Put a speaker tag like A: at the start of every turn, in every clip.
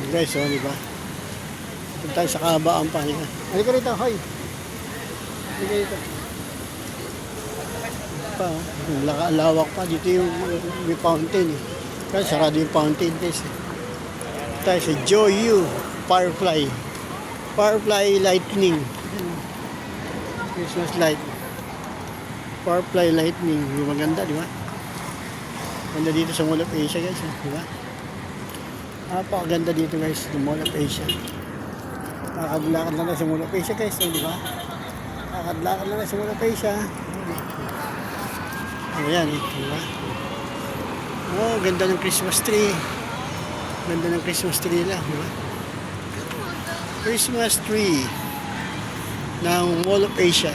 A: Guys, oh, di ba? Ito tayo sa kabaan pa. Halika rito, hoy. Halika rito. Pa, lawak pa. Dito yung may fountain eh. Kasi sarado yung fountain guys. Ito tayo sa Joyu Firefly. Firefly Lightning. Christmas light. Firefly Lightning. Yung maganda, di ba? Ganda dito sa Mall of Asia guys. Di ba? Napakaganda dito guys, sa Mall of Asia. Nakakadlakad lang sa Mall of Asia guys, di ba? Nakakadlakad lang sa Mall of Asia. Ayan, di ba? Oh, ganda ng Christmas tree. Ganda ng Christmas tree lang, di ba? Christmas tree ng Mall of Asia.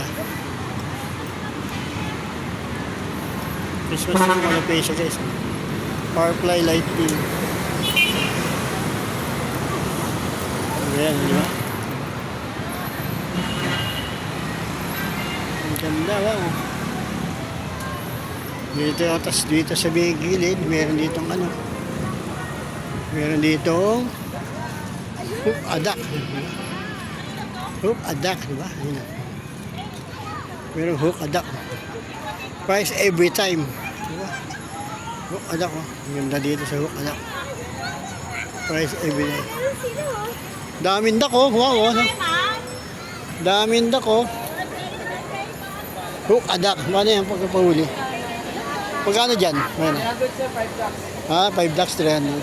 A: Christmas tree Mall of Asia guys. Firefly Lightning. Ayan, di ba? Ang ganda, wow. Dito, tapos dito sa may gilid, meron ditong ano. Meron ditong hook adak. Hook adak, di ba? Ayan. Meron hook adak. Price every time. Di ba? Hook adak, oh. Ang ganda dito sa hook adak. Price every time. Daming dako, wow, ano? Daming dako. Hook adak, ano yan pagkapahuli? Pagkano dyan? Ano? Ha, 5 lakhs, 300.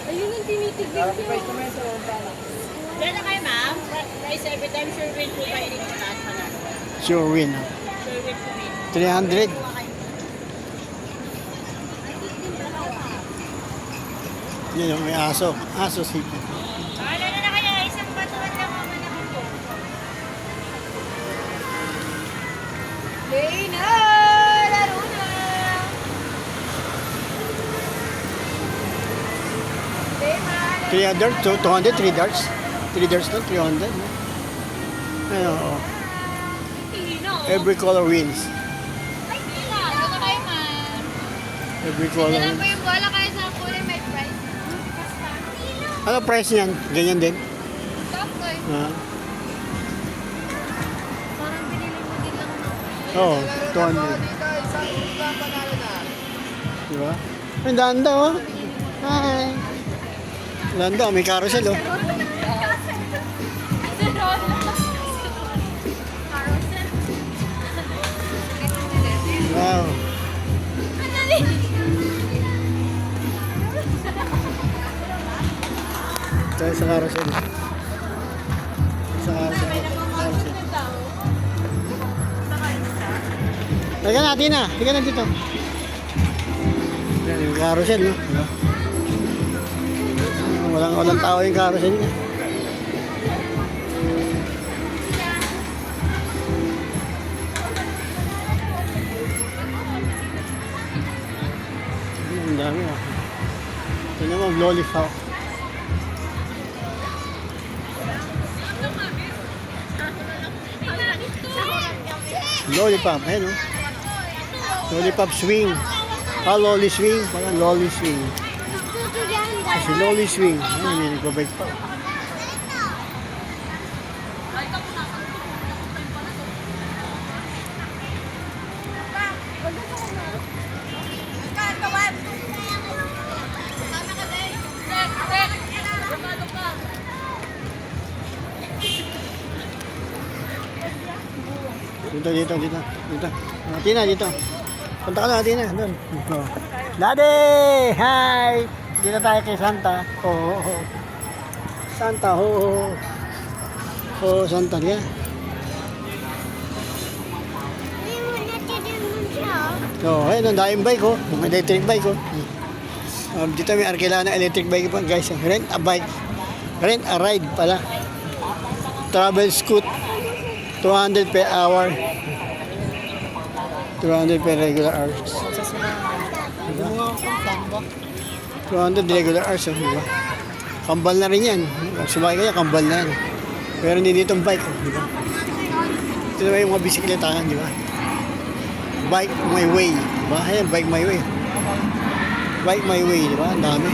B: Ayun yung tinitignan ko. Diyan na kayo, ma'am. Price every time, sure win po kayo dito sa taas pala.
A: Sure win.
B: Sure win po win.
A: 300. Yan yung may aso. Aso sito.
B: Wala na kayo, isang batuan lang ako na po. Play na! Laro na! Play na!
A: 300, 200, 3 darts. 3 darts na, 300. Ano, oh. Every color wins.
B: Ay, pila! Ano na kayo, ma'am?
A: Every color
B: Kailan
A: wins.
B: po yung bola kayo sa kulay may price? Basta.
A: Ano price niyan? Ganyan din?
B: Stop ko eh.
A: Ha?
B: Parang binili mo din lang.
A: Oo, 200. Diba? Ang danda, oh. Hi. Danda, may carousel, oh. Wow. Tayo sa carousel. Sa carousel. Halika na, Tina. Halika na dito. Yan yung carousel, no? Diba? Walang tao yung carousel niya. Ang dami, ah. Ito naman, lollipop. Lollipop, ayan, oh. Lollipop swing. Lolly swing. Parang lolly swing. Kasi lolly swing. Ayan, may nagbabike pa. Dito. Tina, dito. Punta ka na, Tina. Doon. Oh. Daddy! Hi! Dito tayo kay Santa. Oh. Santa, oh. Oh, Santa niya. Oh, ayun, ang daing bike, oh. Ang electric bike, oh. Dito may arkila na electric bike pa, guys. Rent a bike. Rent a ride pala. Travel scoot. 200 per hour. 200 per regular hours. 200 regular hours, diba? Kambal na rin yan. Sumakay kaya, kambal na yan. Pero hindi ditong bike, diba? Ito naman yung mga bisikletahan, diba? Bike my way, diba? Ayan, bike my way. Bike my way, diba? Ang dami.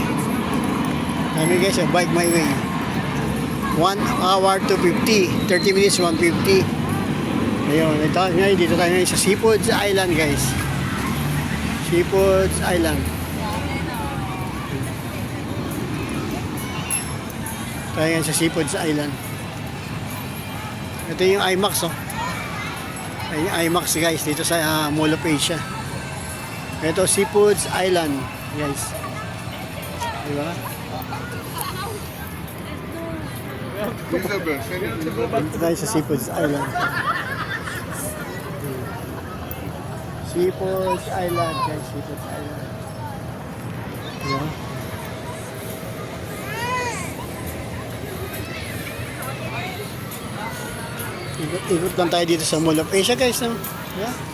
A: Kami guys, bike my way. 1 hour 250. 30 minutes 150. Ayun, ito ngayon dito tayo ngayon sa Seafoods Island guys. Seafoods Island. Tayo ngayon sa Seafoods Island. Ito yung IMAX oh. Ay, yung IMAX guys dito sa Mall of Asia. Ito Seafoods Island guys. Diba? Dito tayo sa Seafoods Island. Seafoods Island guys, Seafoods Island. Diba? Ikot lang tayo dito sa Mall of Asia guys. No? Yeah.